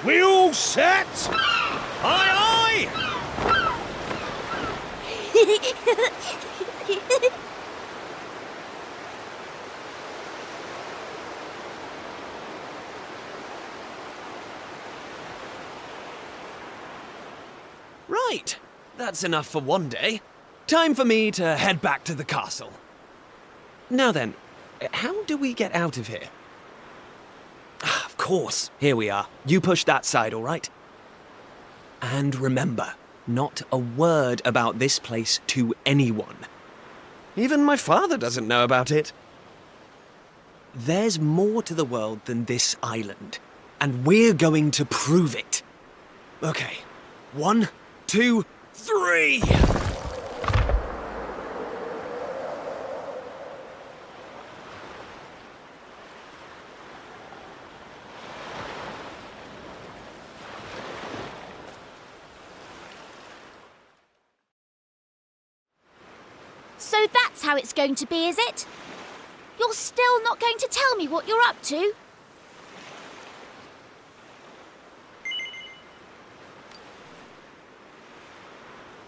We all set? Aye, aye! Right, that's enough for one day. Time for me to head back to the castle. Now then, how do we get out of here? Ah, of course, here we are. You push that side, all right? And remember, not a word about this place to anyone. Even my father doesn't know about it. There's more to the world than this island, and we're going to prove it. Okay, 1, 2, 3! So that's how it's going to be, is it? You're still not going to tell me what you're up to?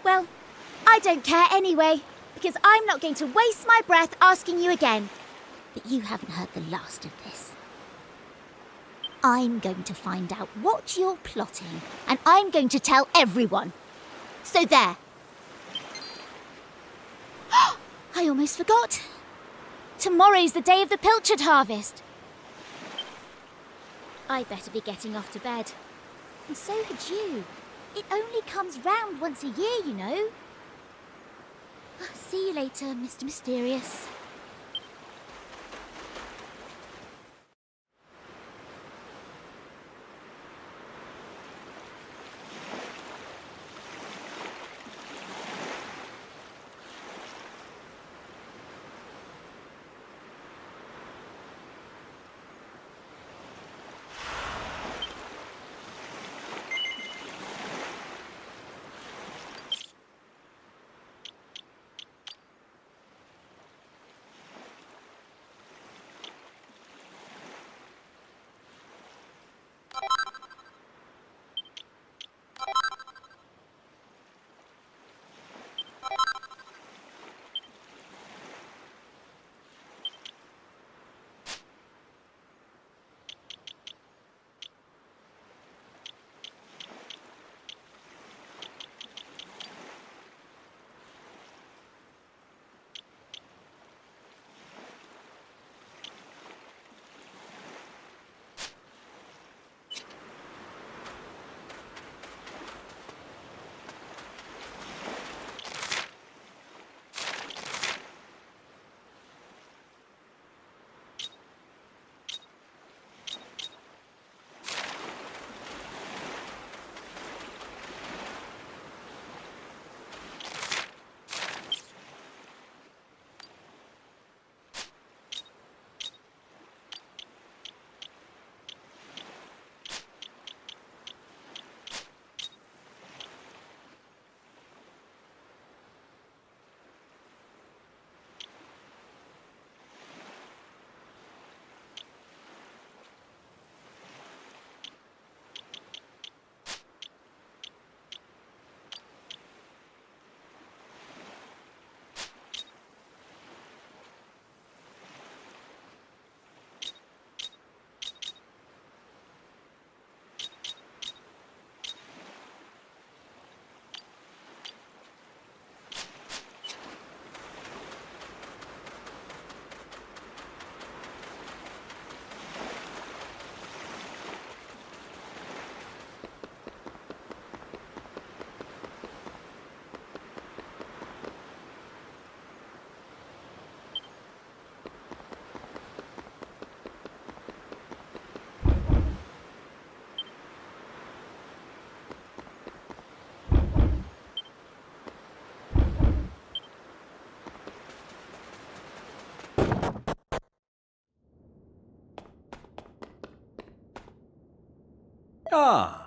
Well, I don't care anyway, because I'm not going to waste my breath asking you again. But you haven't heard the last of this. I'm going to find out what you're plotting, and I'm going to tell everyone. So there. I almost forgot. Tomorrow's the day of the pilchard harvest. I'd better be getting off to bed. And so had you. It only comes round once a year, you know. See you later, Mr. Mysterious. Ah.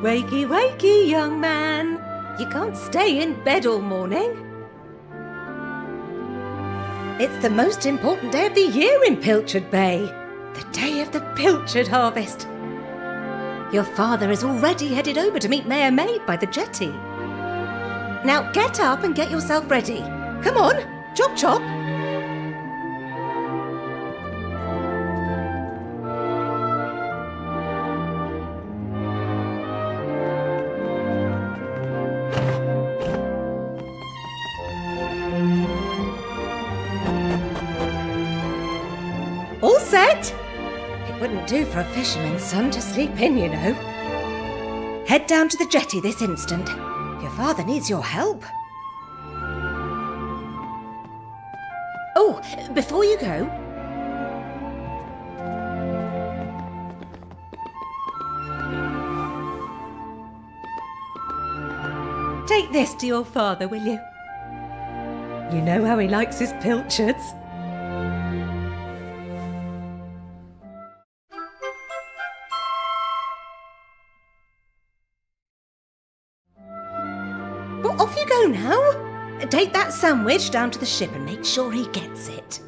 Wakey, wakey, young man. You can't stay in bed all morning. It's the most important day of the year in Pilchard Bay. The day of the pilchard harvest. Your father is already headed over to meet Mayor Maid by the jetty. Now get up and get yourself ready. Come on, chop chop. All set? It wouldn't do for a fisherman's son to sleep in, you know. Head down to the jetty this instant. Your father needs your help. Oh, before you go... take this to your father, will you? You know how he likes his pilchards. Well, off you go now. Take that sandwich down to the ship and make sure he gets it.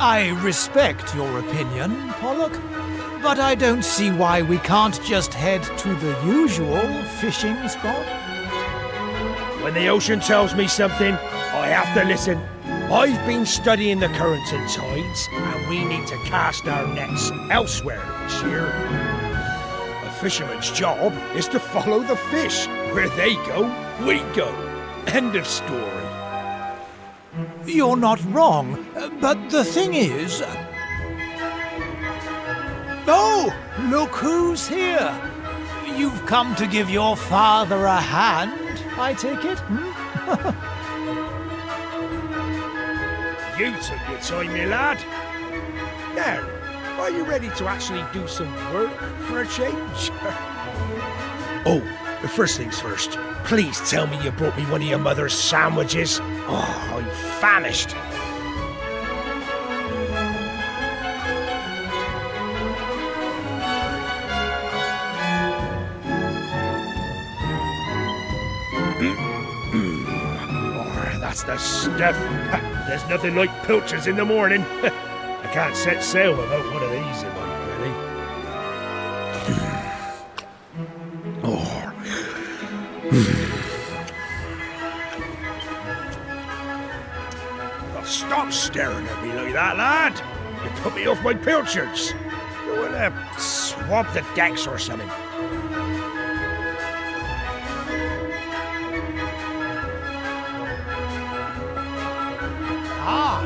I respect your opinion, Pollock, but I don't see why we can't just head to the usual fishing spot. When the ocean tells me something, I have to listen. I've been studying the currents and tides, and we need to cast our nets elsewhere this year. A fisherman's job is to follow the fish. Where they go, we go. End of story. You're not wrong, but the thing is... Oh, look who's here. You've come to give your father a hand, I take it? You took your time, my lad. Now, are you ready to actually do some work for a change? Oh, the first things first. Please tell me you brought me one of your mother's sandwiches. Oh, I'm famished. Oh, that's the stuff. There's nothing like pilchards in the morning. I can't set sail without one of these in my belly. Oh, stop staring at me like that, lad. You put me off my pilchards. You want to swab the decks or something? Ah.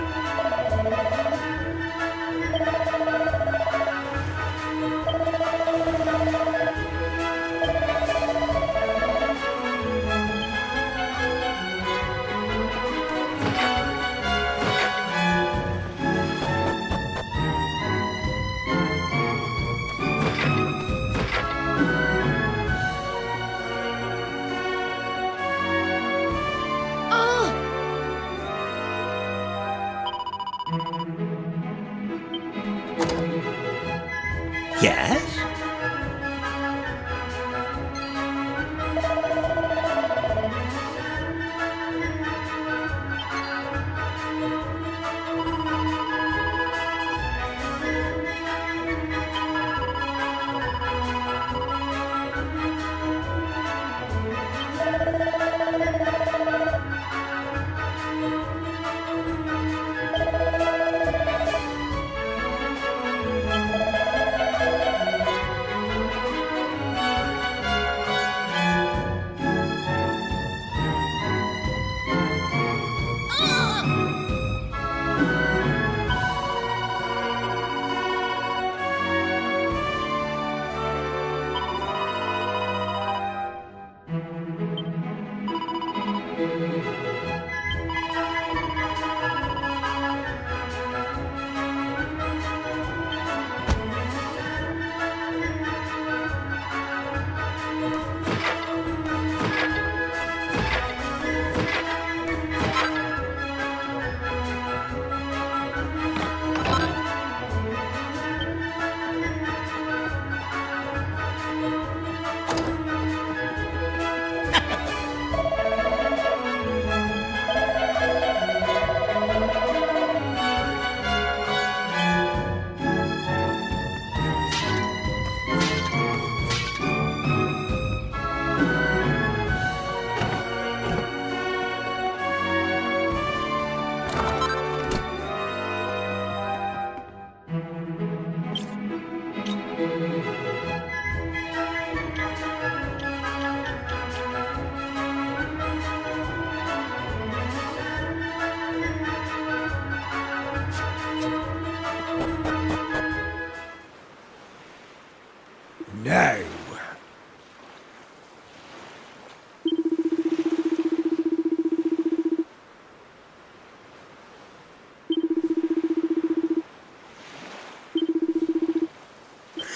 Now.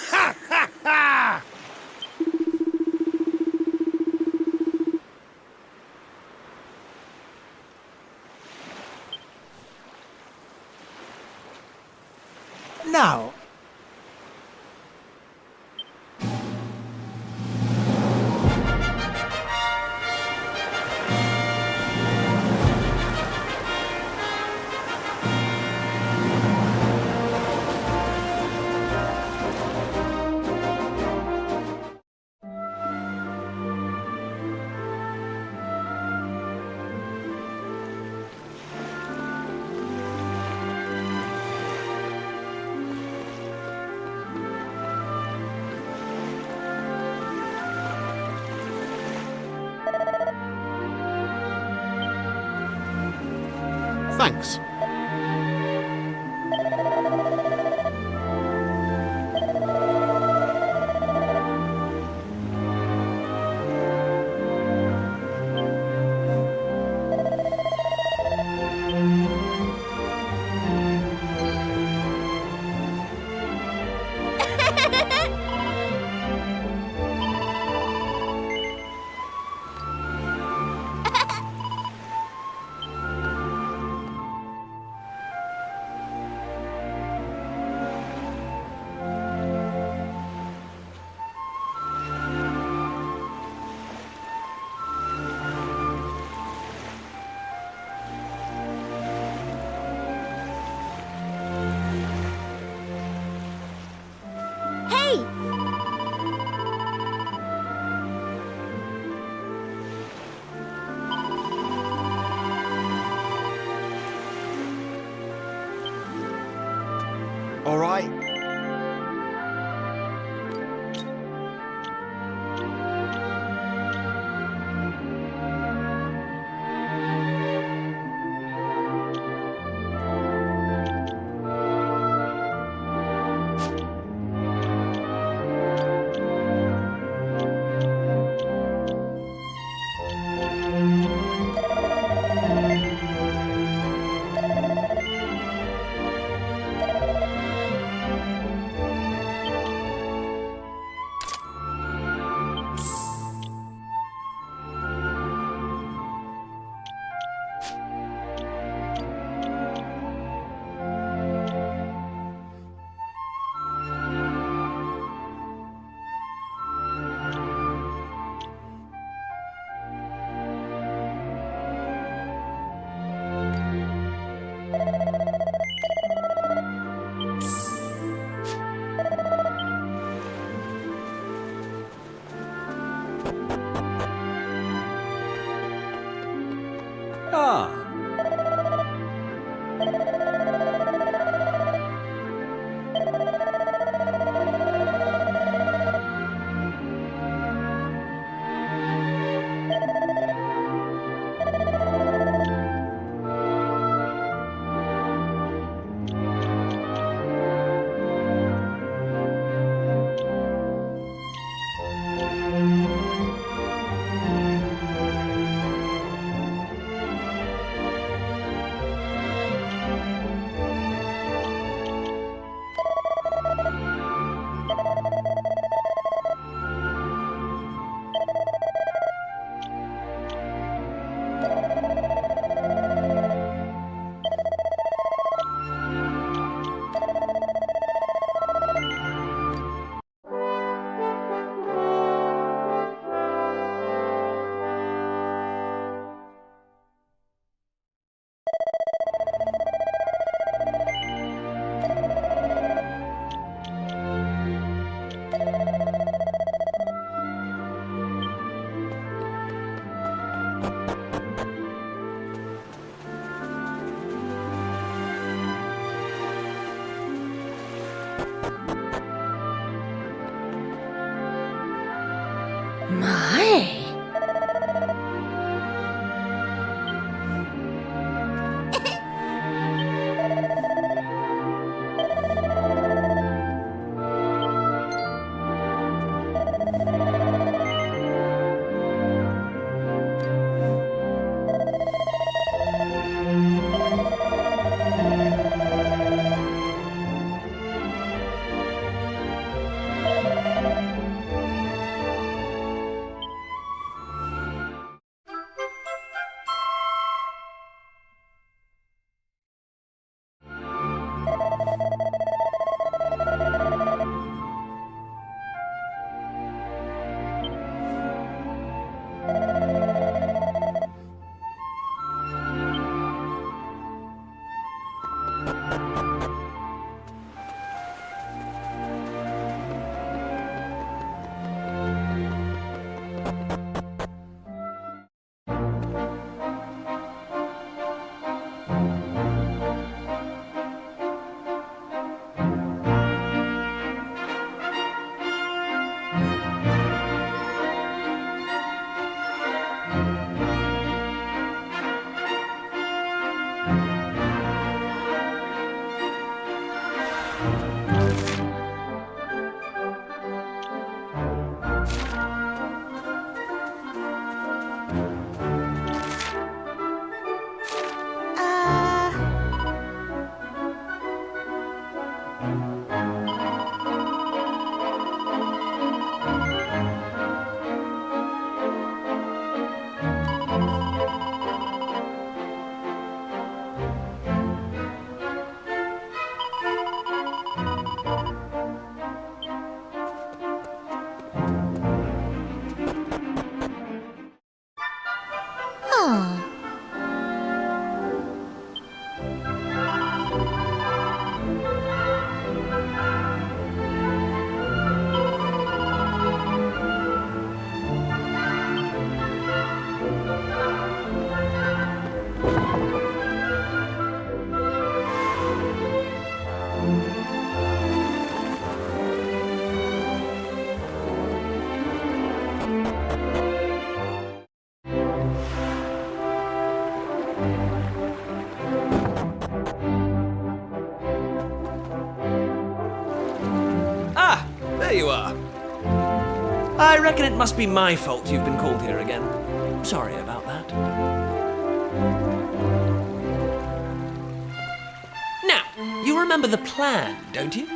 Ha ha ha! Now, Thanks. Hey! All right. Ah, My! I reckon it must be my fault you've been called here again. Sorry about that. Now, you remember the plan, don't you?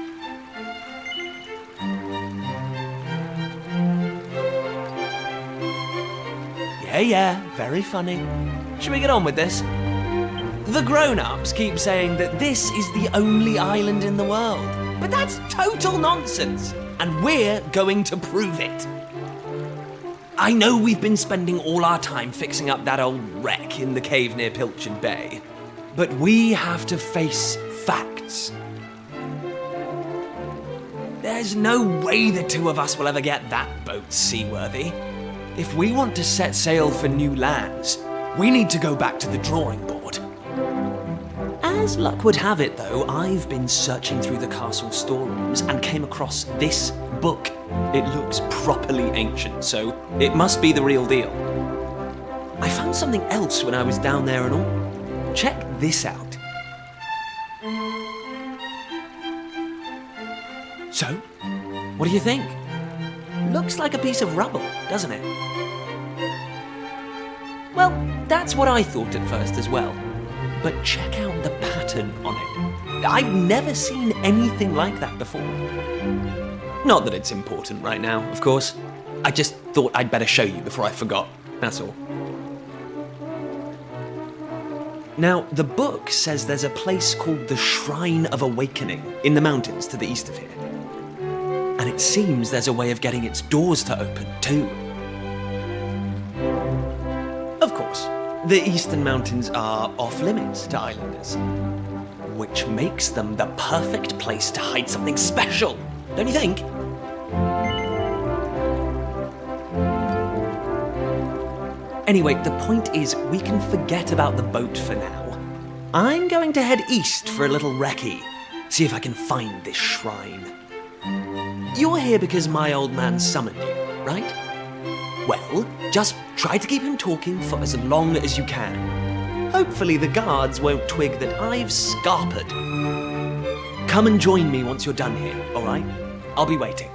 Yeah, very funny. Should we get on with this? The grown-ups keep saying that this is the only island in the world. But that's total nonsense, and we're going to prove it. I know we've been spending all our time fixing up that old wreck in the cave near Pilchard Bay, but we have to face facts. There's no way the two of us will ever get that boat seaworthy. If we want to set sail for new lands, we need to go back to the drawing board. As luck would have it, though, I've been searching through the castle storerooms and came across this book. It looks properly ancient, so it must be the real deal. I found something else when I was down there and all. Check this out. So, what do you think? Looks like a piece of rubble, doesn't it? Well, that's what I thought at first as well. But check out the pattern on it. I've never seen anything like that before. Not that it's important right now, of course. I just thought I'd better show you before I forgot, that's all. Now, the book says there's a place called the Shrine of Awakening in the mountains to the east of here. And it seems there's a way of getting its doors to open, too. Of course, the eastern mountains are off-limits to islanders, which makes them the perfect place to hide something special, don't you think? Anyway, the point is, we can forget about the boat for now. I'm going to head east for a little recce, see if I can find this shrine. You're here because my old man summoned you, right? Well, just try to keep him talking for as long as you can. Hopefully the guards won't twig that I've scarpered. Come and join me once you're done here, all right? I'll be waiting.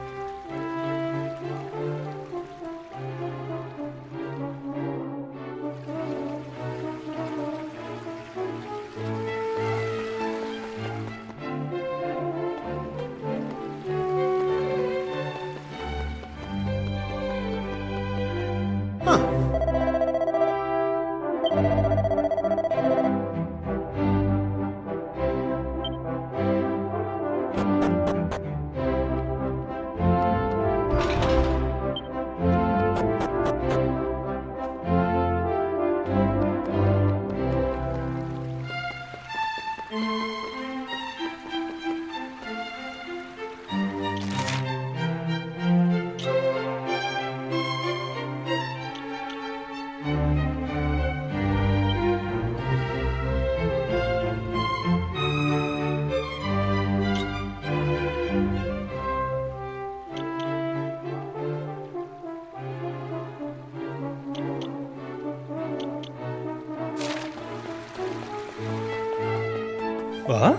What?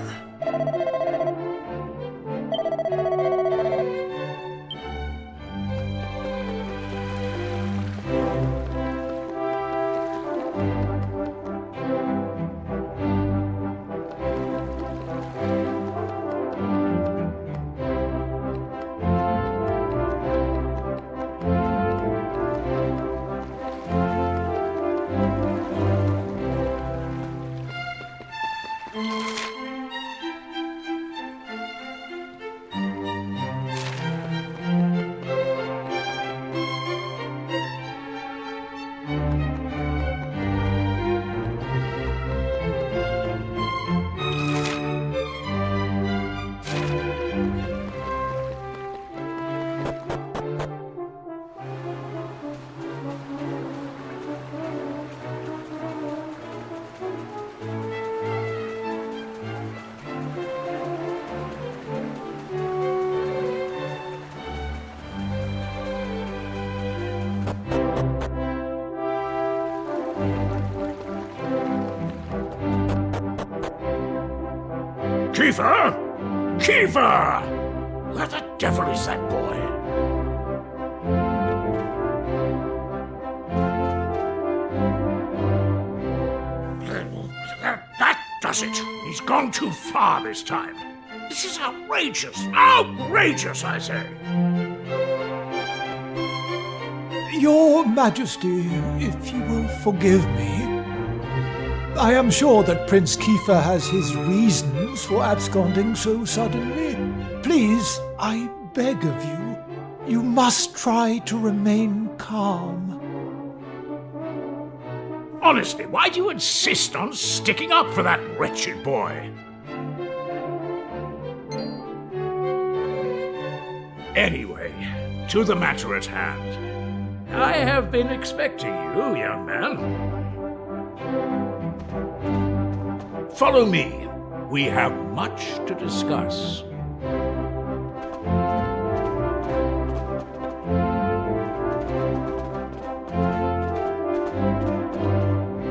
Kiefer? Kiefer! Where the devil is that boy? does it? He's gone too far this time. This is outrageous. Outrageous, I say. Your Majesty, if you will forgive me, I am sure that Prince Kiefer has his reasons for absconding so suddenly. Please, I beg of you, you must try to remain calm. Honestly, why do you insist on sticking up for that wretched boy? Anyway, to the matter at hand. I have been expecting you, young man. Follow me. We have much to discuss.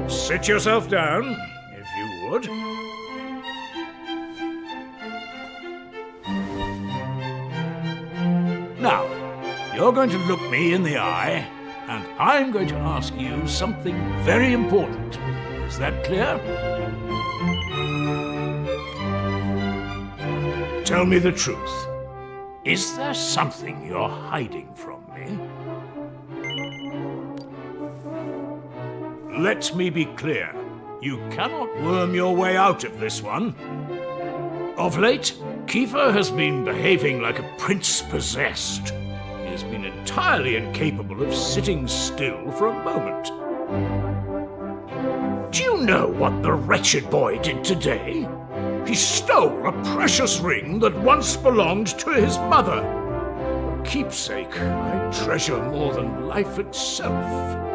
Sit yourself down, if you would. Now, you're going to look me in the eye, and I'm going to ask you something very important. Is that clear? Tell me the truth. Is there something you're hiding from me? Let me be clear. You cannot worm your way out of this one. Of late, Kiefer has been behaving like a prince possessed. He has been entirely incapable of sitting still for a moment. Do you know what the wretched boy did today? He stole a precious ring that once belonged to his mother. A keepsake I treasure more than life itself.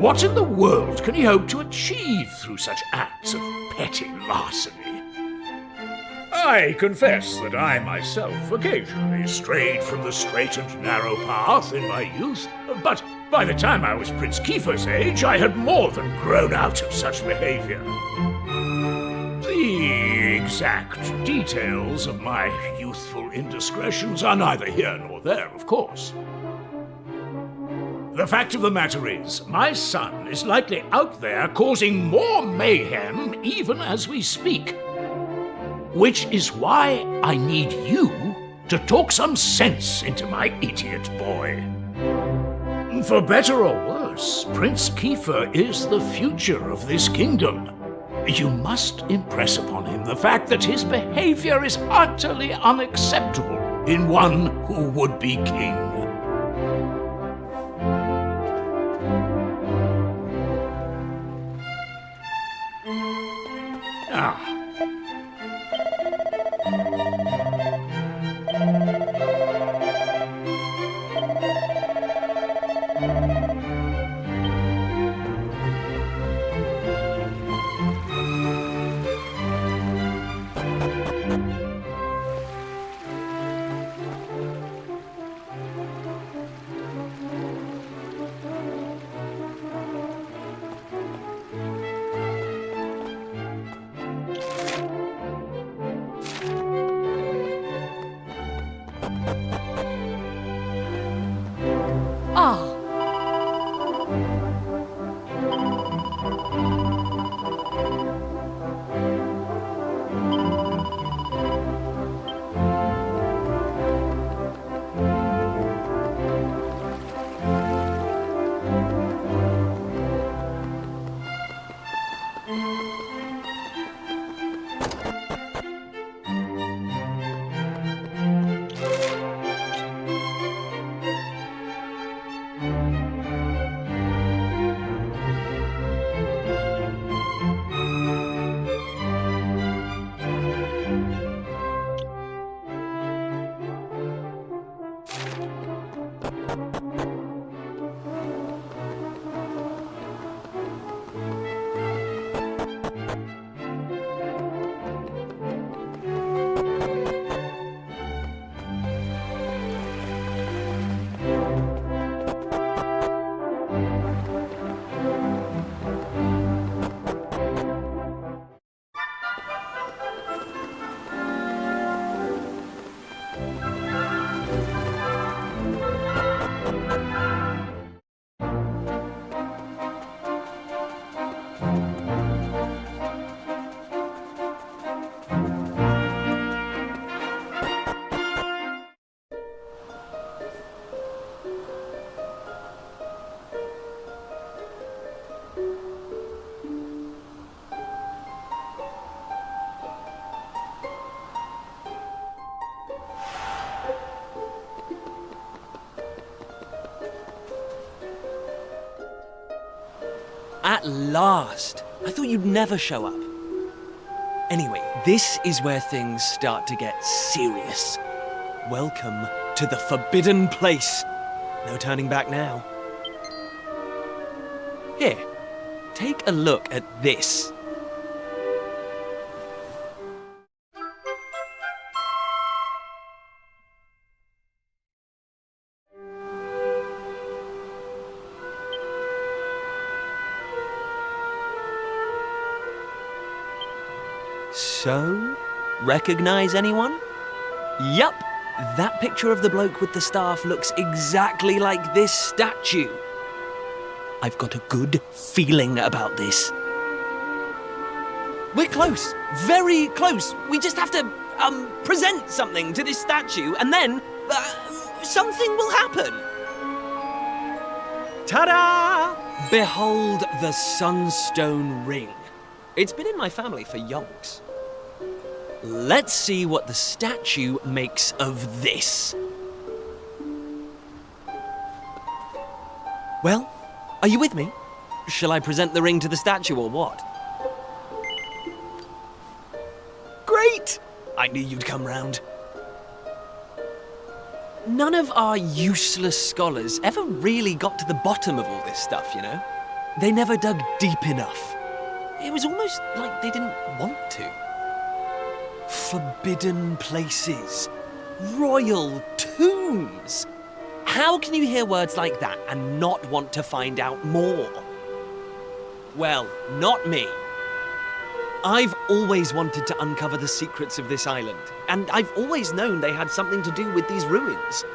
What in the world can he hope to achieve through such acts of petty larceny? I confess that I myself occasionally strayed from the straight and narrow path in my youth, but by the time I was Prince Kiefer's age, I had more than grown out of such behavior. The exact details of my youthful indiscretions are neither here nor there, of course. The fact of the matter is, my son is likely out there causing more mayhem even as we speak. Which is why I need you to talk some sense into my idiot boy. For better or worse, Prince Kiefer is the future of this kingdom. You must impress upon him the fact that his behavior is utterly unacceptable in one who would be king. at last. I thought you'd never show up. Anyway, this is where things start to get serious. Welcome to the forbidden place. No turning back now. Here, take a look at this. So, recognize anyone? Yup, that picture of the bloke with the staff looks exactly like this statue. I've got a good feeling about this. We're close, very close. We just have to, present something to this statue and then, something will happen. Ta-da! Behold the Sunstone Ring. It's been in my family for yonks. Let's see what the statue makes of this. Well, are you with me? Shall I present the ring to the statue or what? Great! I knew you'd come round. None of our useless scholars ever really got to the bottom of all this stuff, you know? They never dug deep enough. It was almost like they didn't want to. Forbidden places. Royal tombs. How can you hear words like that and not want to find out more? Well, not me. I've always wanted to uncover the secrets of this island, and I've always known they had something to do with these ruins.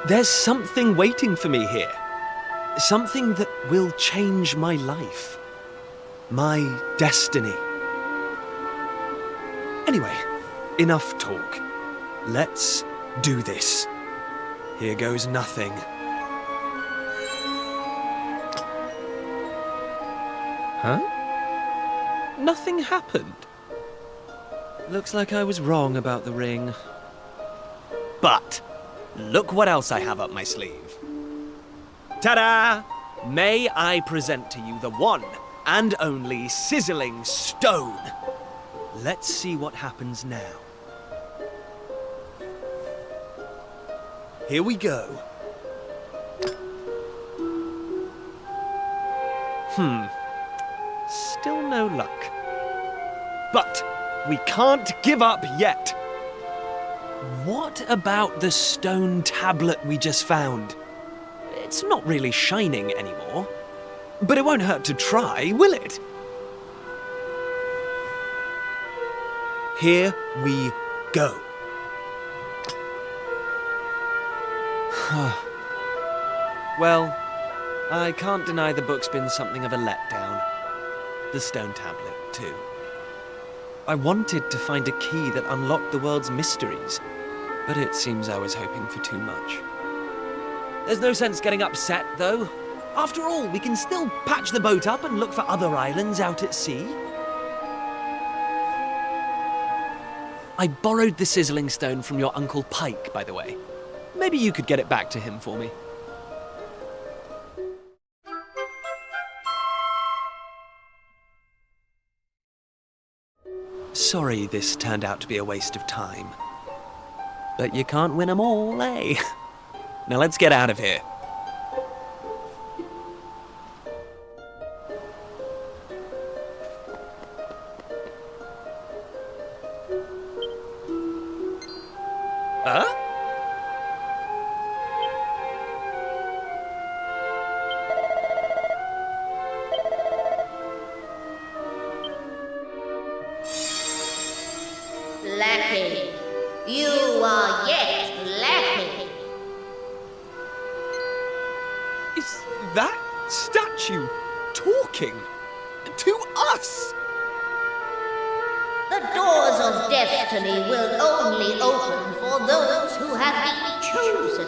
There's something waiting for me here. Something that will change my life. My destiny. Anyway, enough talk. Let's do this. Here goes nothing. Huh? Nothing happened. Looks like I was wrong about the ring. But look what else I have up my sleeve. Ta-da! May I present to you the one and only sizzling stone. Let's see what happens now. Here we go. Still no luck. But we can't give up yet. What about the stone tablet we just found? It's not really shining anymore. But it won't hurt to try, will it? Here we go. Well, I can't deny the book's been something of a letdown. The stone tablet, too. I wanted to find a key that unlocked the world's mysteries, but it seems I was hoping for too much. There's no sense getting upset, though. After all, we can still patch the boat up and look for other islands out at sea. I borrowed the sizzling stone from your Uncle Pike, by the way. Maybe you could get it back to him for me. Sorry this turned out to be a waste of time. But you can't win 'em all, eh? Now let's get out of here. Huh? Lacking. You are yet lacking. Is that statue talking to us? The doors of destiny will only open for those who have been chosen,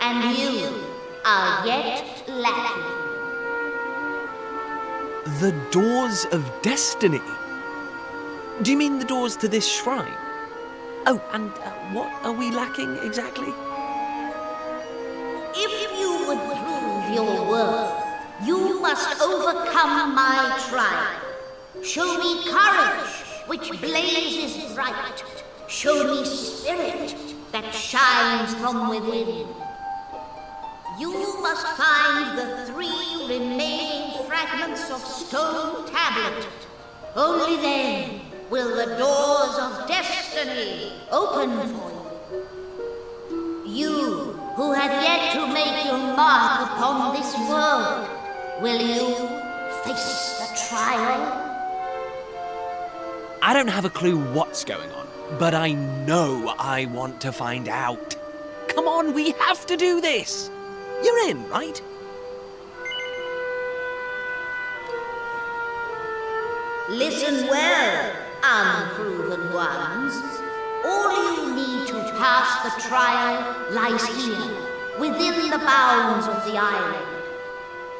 and you are yet lacking. The doors of destiny? Do you mean the doors to this shrine? Oh, and what are we lacking exactly? If you would prove your worth, you become my trial. Show me courage, which blazes bright. Show me spirit that shines from within. You must find the 3 remaining fragments of stone tablet. Only then will the doors of destiny open for you. You who have yet to make your mark upon this world, will you face the trial? I don't have a clue what's going on, but I know I want to find out. Come on, we have to do this. You're in, right? Listen well, unproven ones. All you need to pass the trial lies here, within the bounds of the island.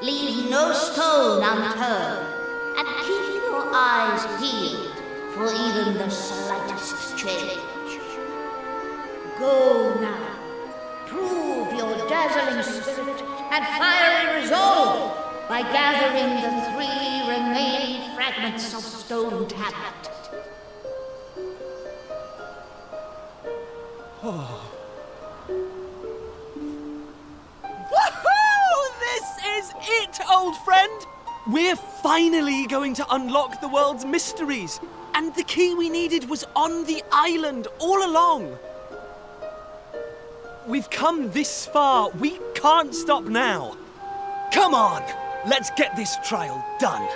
Leave no stone unturned, and keep your eyes peeled for even the slightest change. Go now. Prove your dazzling spirit and fiery resolve by gathering the 3 remaining fragments of stone tablet. Woohoo! This is it, old friend! We're finally going to unlock the world's mysteries. And the key we needed was on the island all along. We've come this far. We can't stop now. Come on, let's get this trial done.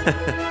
Hey!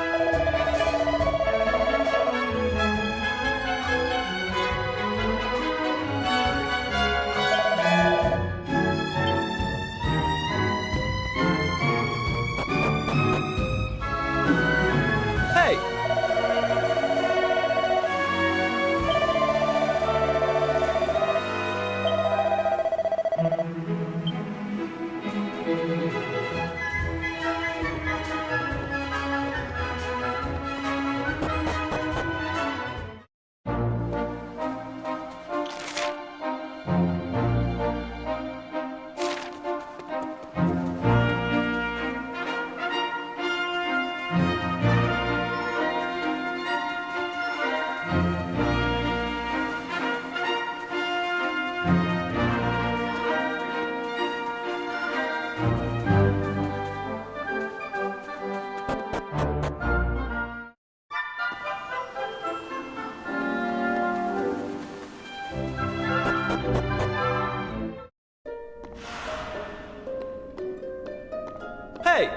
Hey!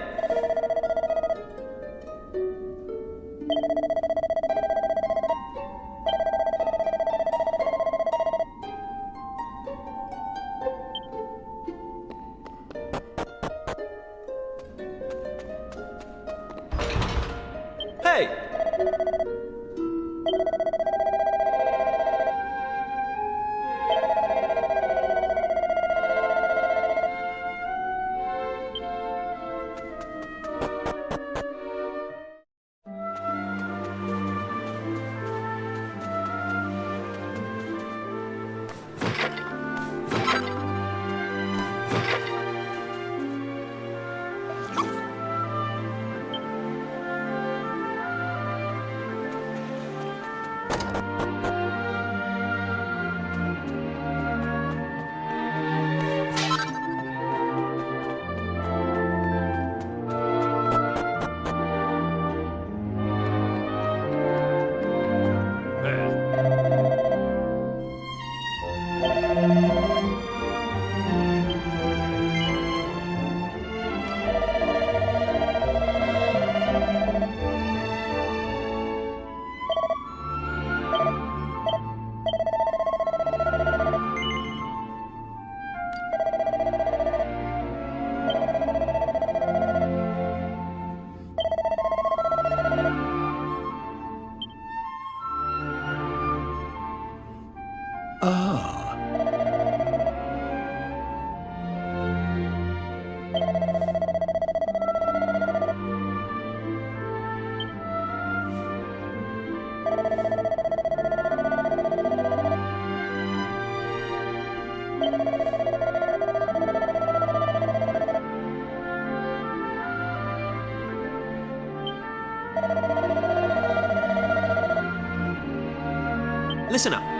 Hey! Listen up.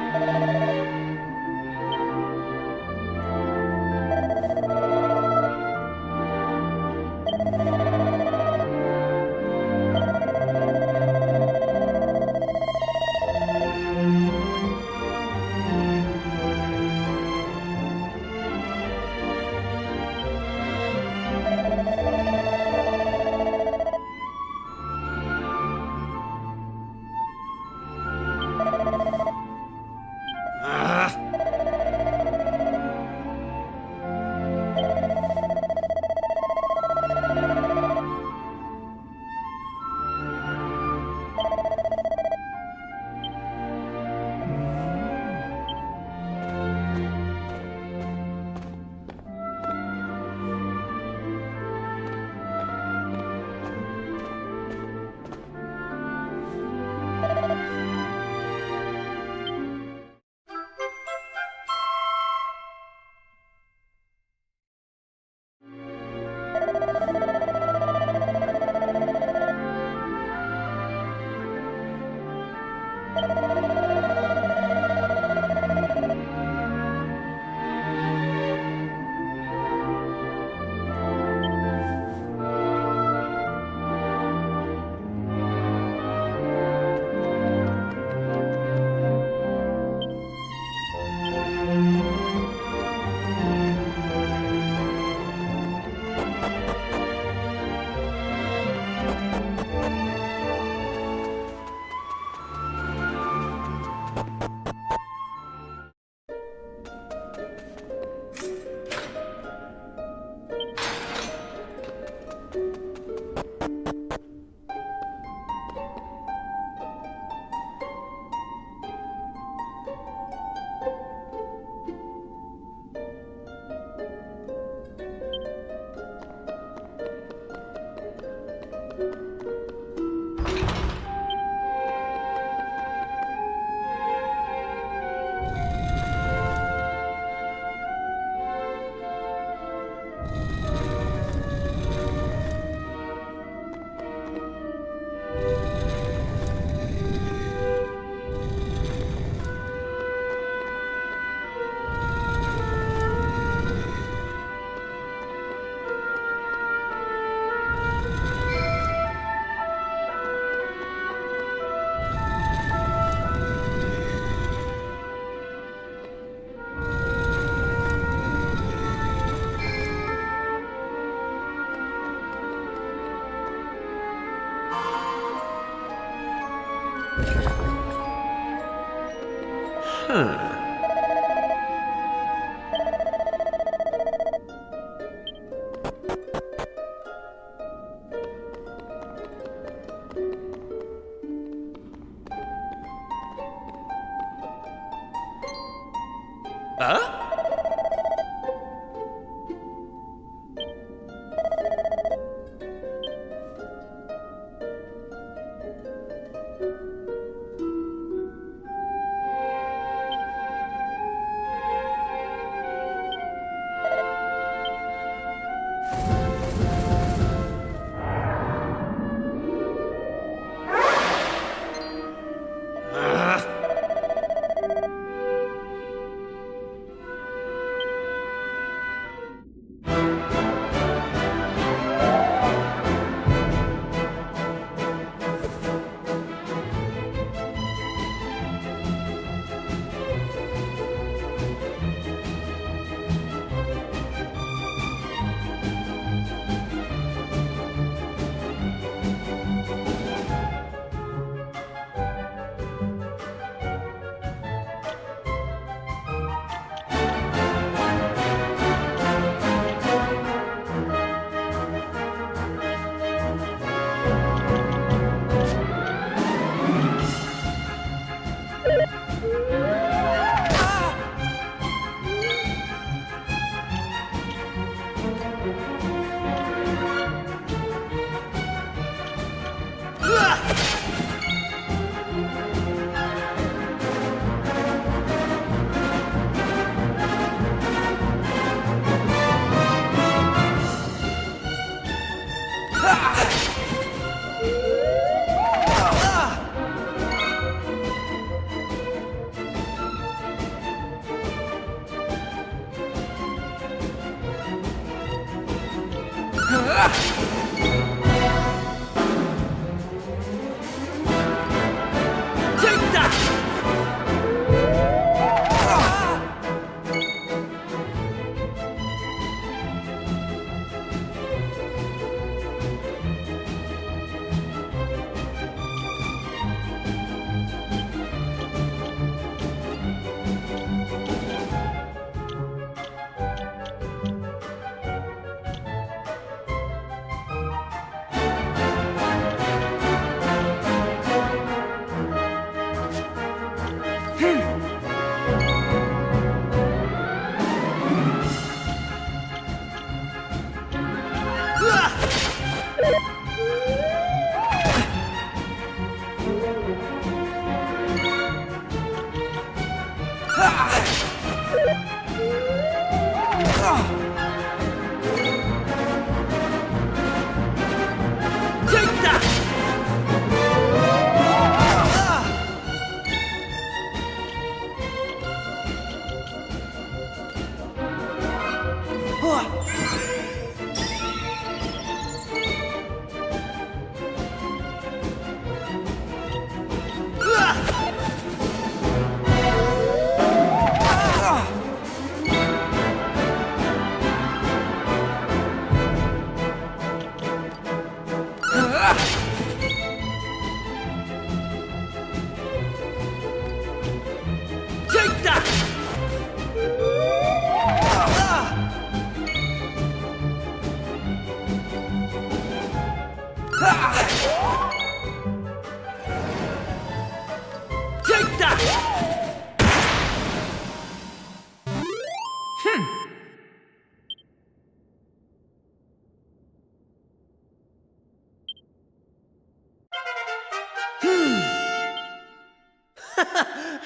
Huh?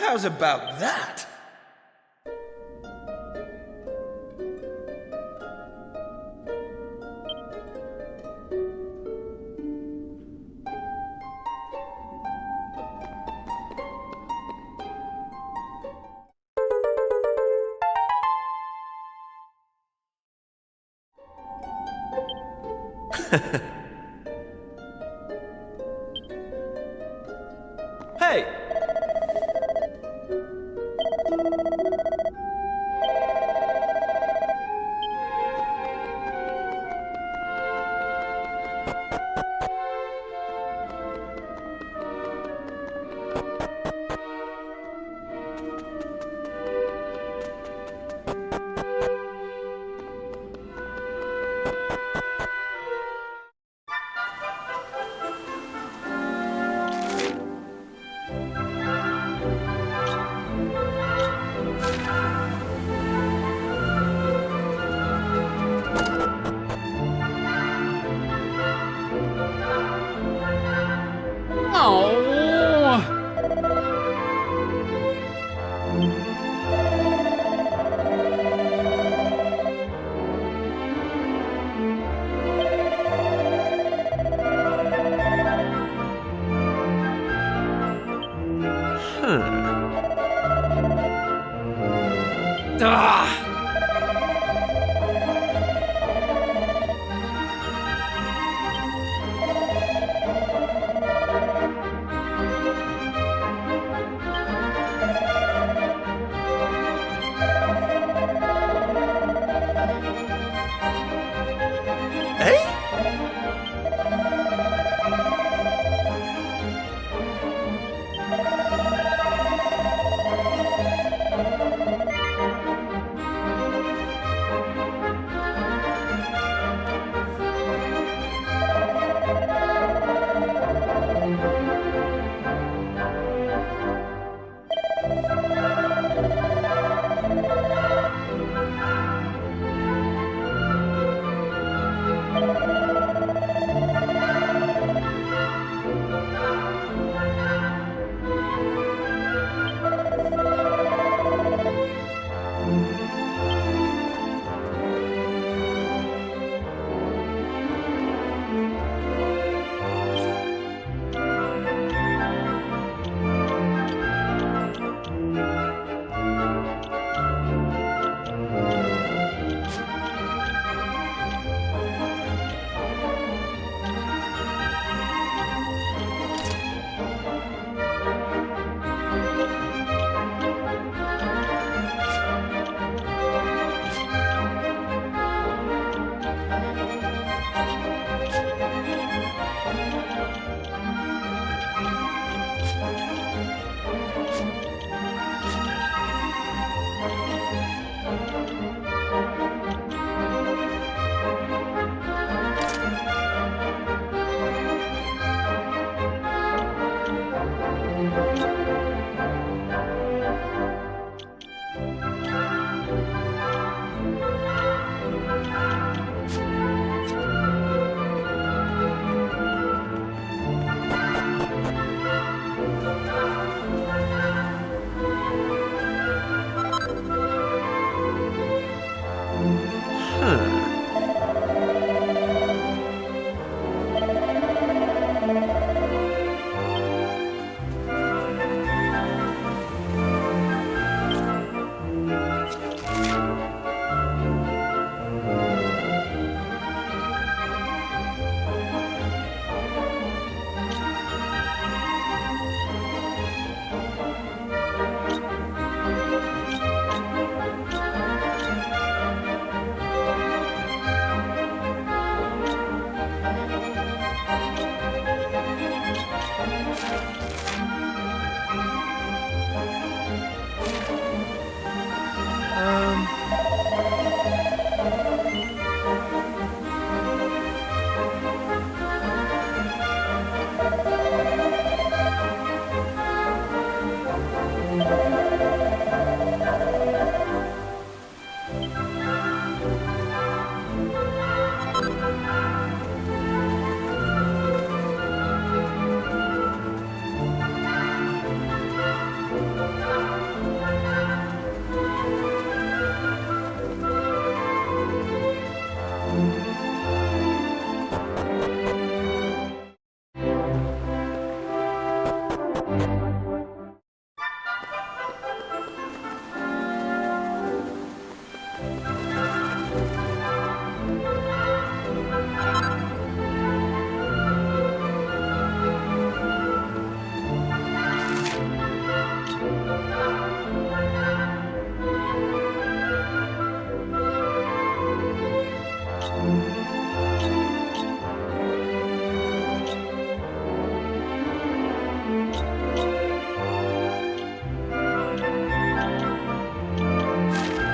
How's about that? Hey!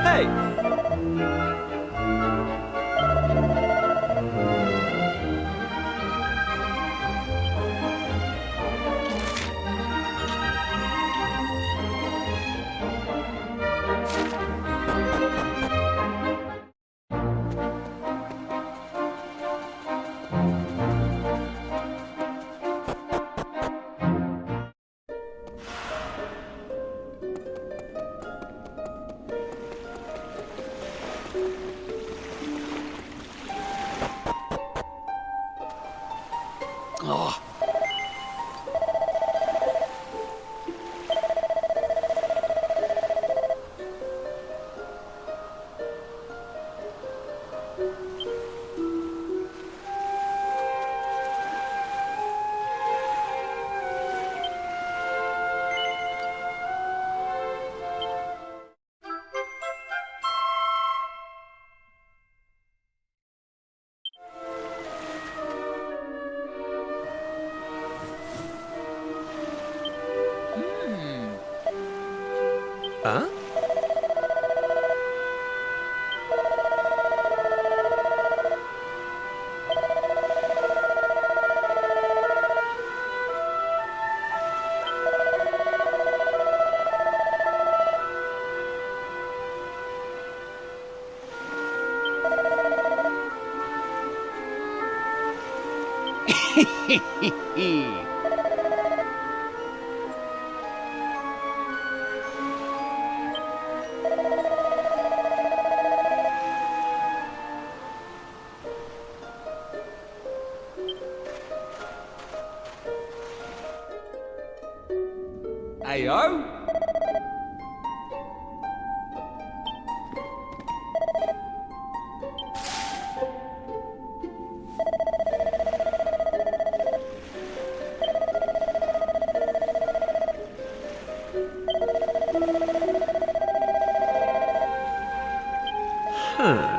Hey! Oh. Huh? Ayo? Huh.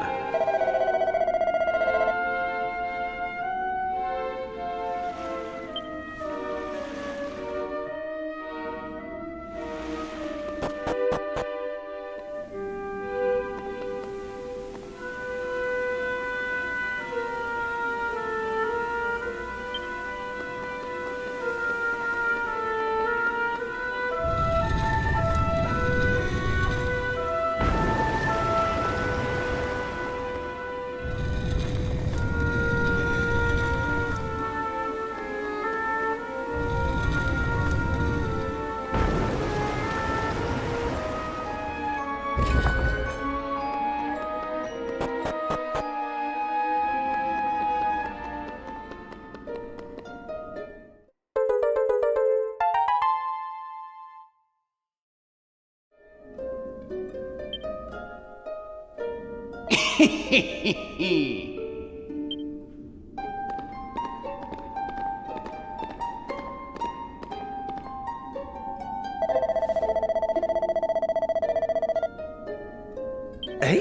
Eh?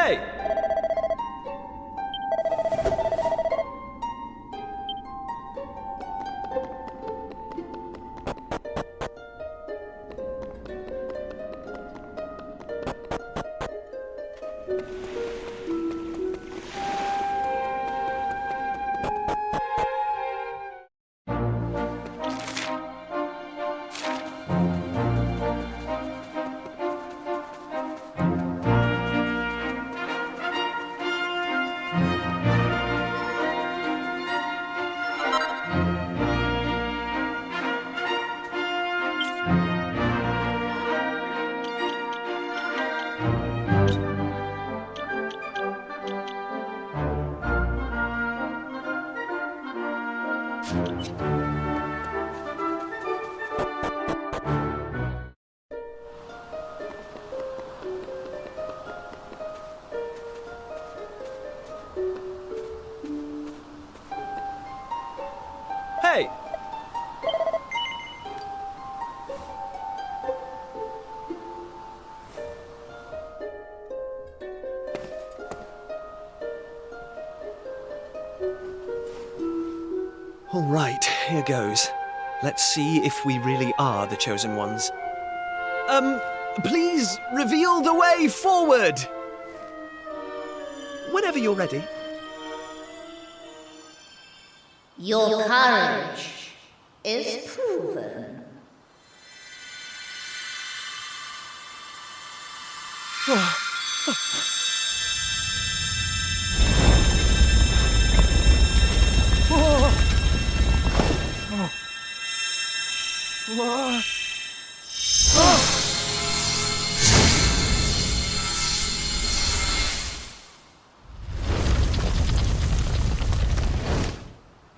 Hey! Hey! All right, here goes. Let's see if we really are the chosen ones. Please reveal the way forward! Whenever you're ready. Your courage is proven.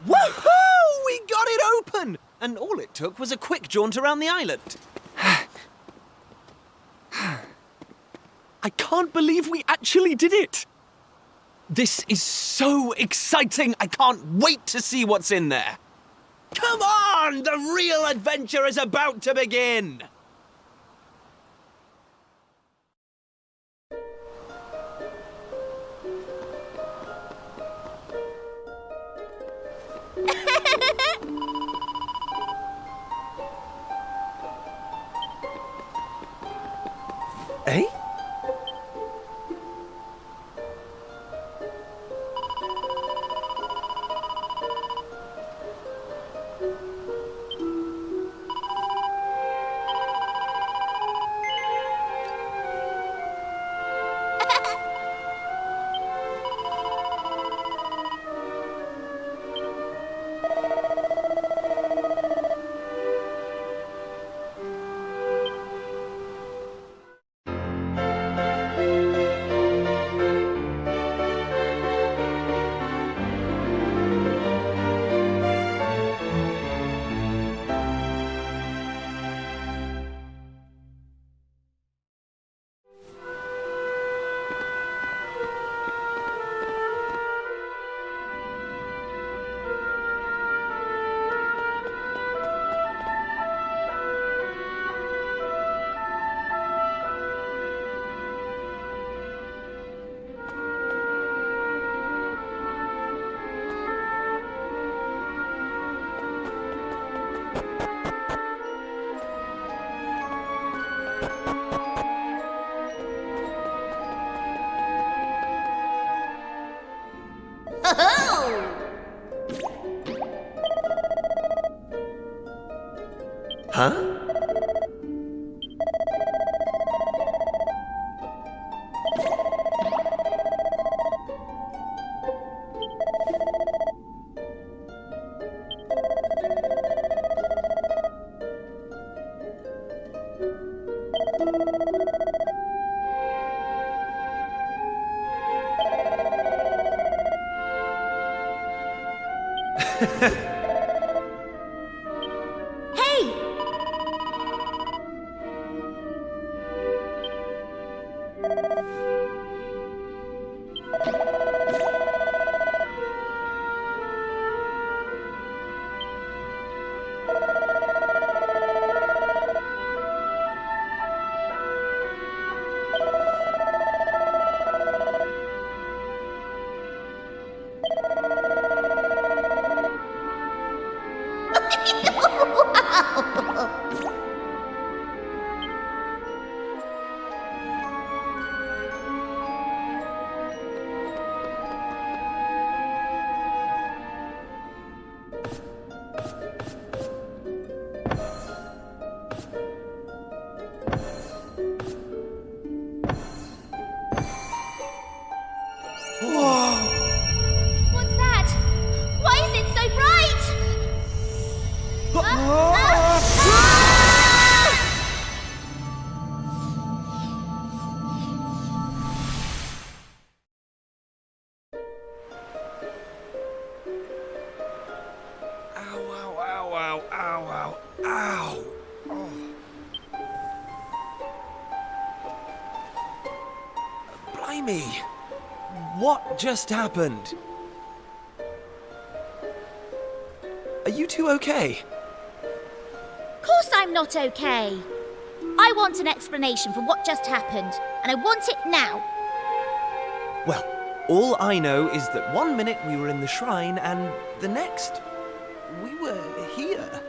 Woohoo! We got it open! And all it took was a quick jaunt around the island. I can't believe we actually did it! This is so exciting! I can't wait to see what's in there! Come on! The real adventure is about to begin! Eh? Huh? Hey! Blimey! What just happened? Are you two okay? Of course I'm not okay. I want an explanation for what just happened, and I want it now. Well, all I know is that 1 minute we were in the shrine, and the next, we were here.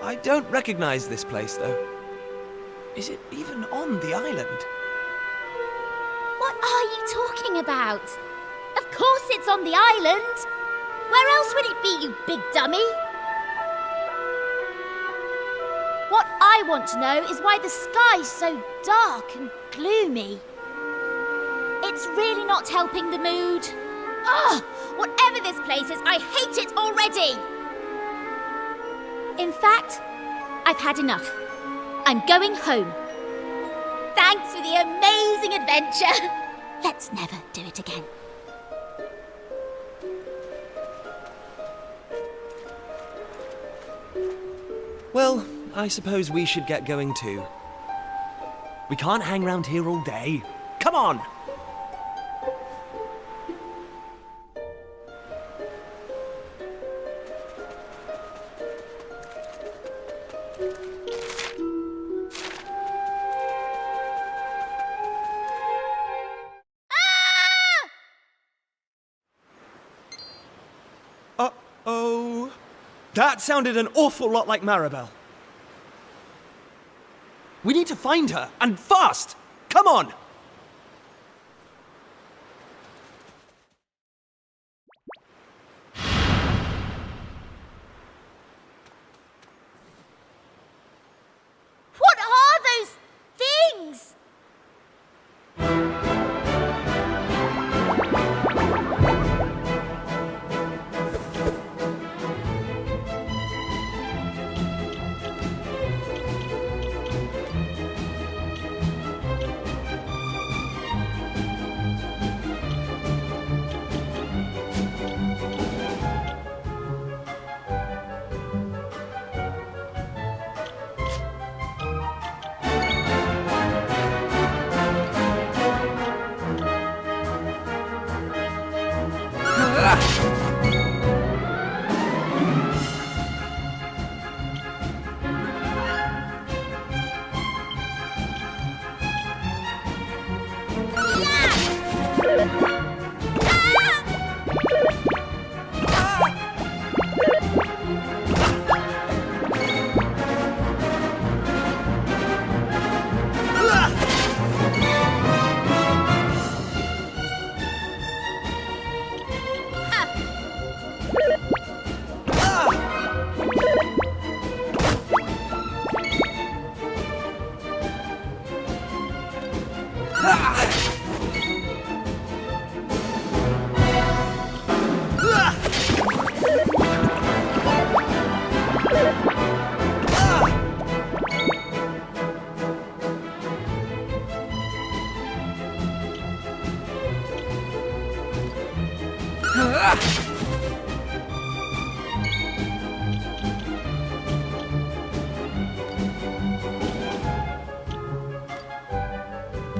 I don't recognize this place, though. Is it even on the island? What are you talking about? Of course it's on the island. Where else would it be, you big dummy? What I want to know is why the sky's so dark and gloomy. It's really not helping the mood. Ugh! Whatever this place is, I hate it already! In fact, I've had enough. I'm going home. Thanks for the amazing adventure. Let's never do it again. Well, I suppose we should get going too. We can't hang around here all day. Come on! Uh-oh. That sounded an awful lot like Maribel. We need to find her, and fast! Come on! What are those things?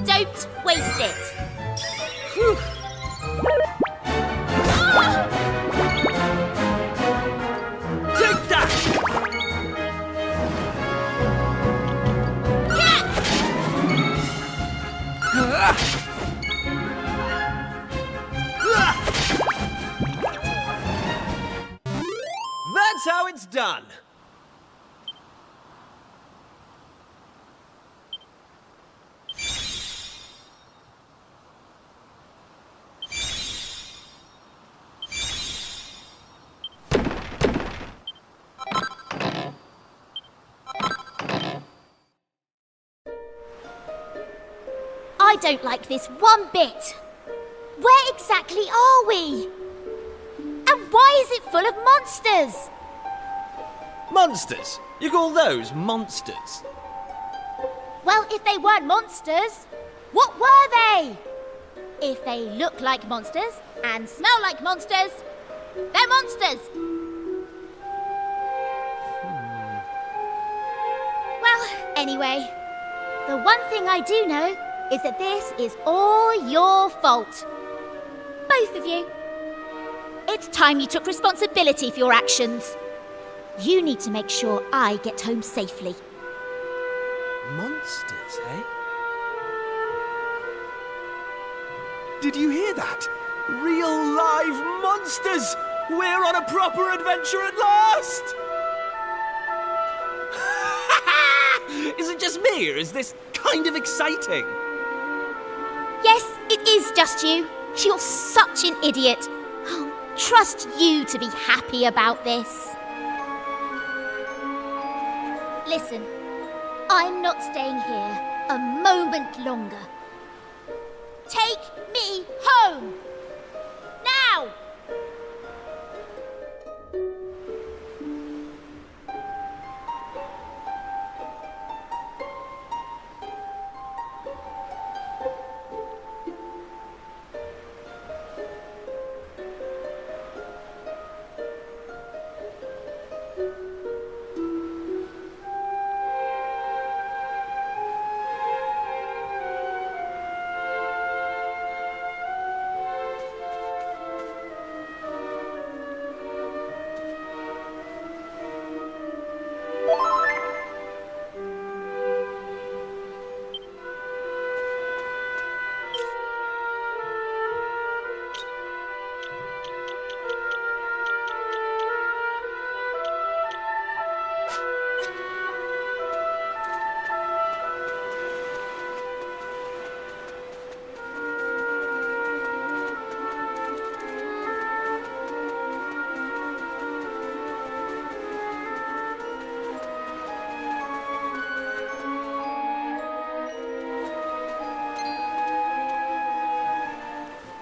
Don't waste it. Whew. Take that! That's how it's done. I don't like this one bit. Where exactly are we? And why is it full of monsters? Monsters? You call those monsters? Well, if they weren't monsters, what were they? If they look like monsters and smell like monsters, they're monsters. Well, anyway, The one thing I do know is that this is all your fault. Both of you. It's time you took responsibility for your actions. You need to make sure I get home safely. Monsters, eh? Did you hear that? Real live monsters! We're on a proper adventure at last! Is it just me, or is this kind of exciting? Yes, it is just you. You're such an idiot. I'll trust you to be happy about this. Listen, I'm not staying here a moment longer. Take me home! Now!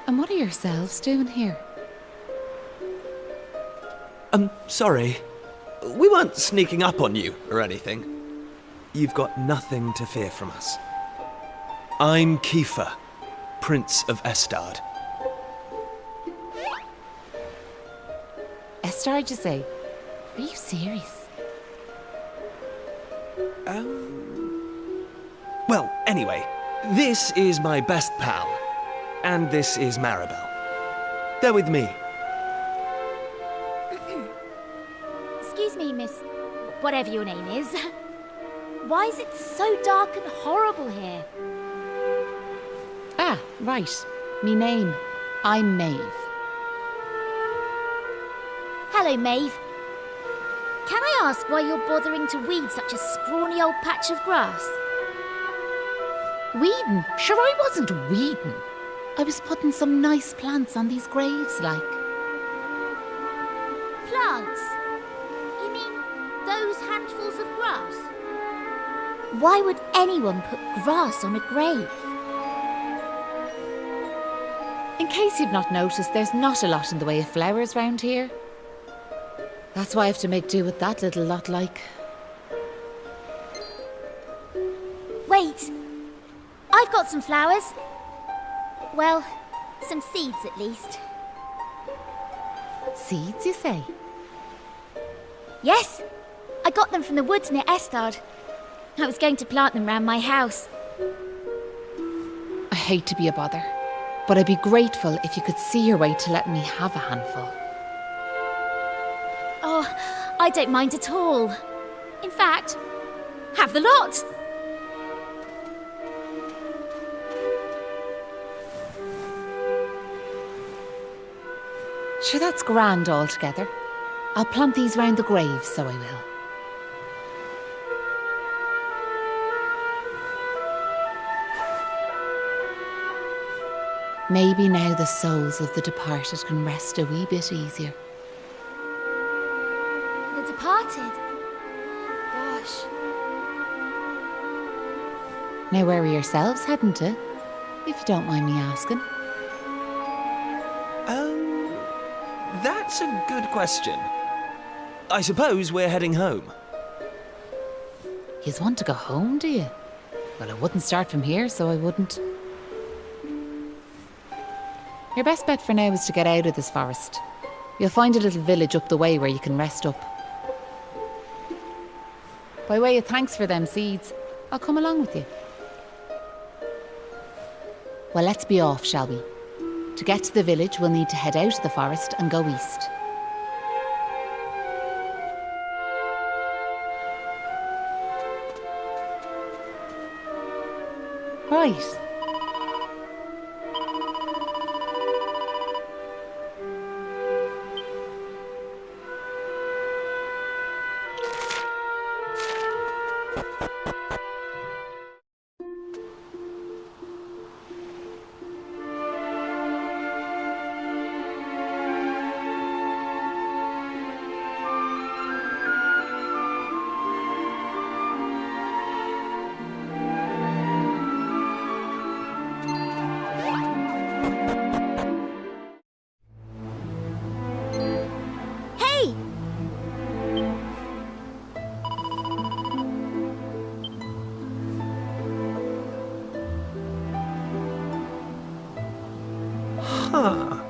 And what are yourselves doing here? Sorry. We weren't sneaking up on you or anything. You've got nothing to fear from us. I'm Kiefer, Prince of Estard. Estard, you say? Are you serious? Well, anyway, this is my best pal, and this is Maribel. They're with me. Excuse me, miss, whatever your name is. Why is it so dark and horrible here? Ah, right. Me name. I'm Maeve. Hello, Maeve. Can I ask why you're bothering to weed such a scrawny old patch of grass? Weeding? Sure, I wasn't weeding. I was putting some nice plants on these graves, like. Plants? You mean those handfuls of grass? Why would anyone put grass on a grave? In case you've not noticed, there's not a lot in the way of flowers round here. That's why I have to make do with that little lot, like. Wait! I've got some flowers. Well, some seeds at least. Seeds, you say? Yes, I got them from the woods near Estard. I was going to plant them round my house. I hate to be a bother, but I'd be grateful if you could see your way to letting me have a handful. Oh, I don't mind at all. In fact, have the lot. Sure, that's grand altogether. I'll plant these round the grave, so I will. Maybe now the souls of the departed can rest a wee bit easier. The departed? Gosh. Now where are yourselves heading to? If you don't mind me asking. That's a good question. I suppose we're heading home. Yous want to go home, do you? Well, I wouldn't start from here, so I wouldn't. Your best bet for now is to get out of this forest. You'll find a little village up the way where you can rest up. By way of thanks for them seeds, I'll come along with you. Well, let's be off, shall we? To get to the village, we'll need to head out of the forest and go east. Right. Hey! Huh.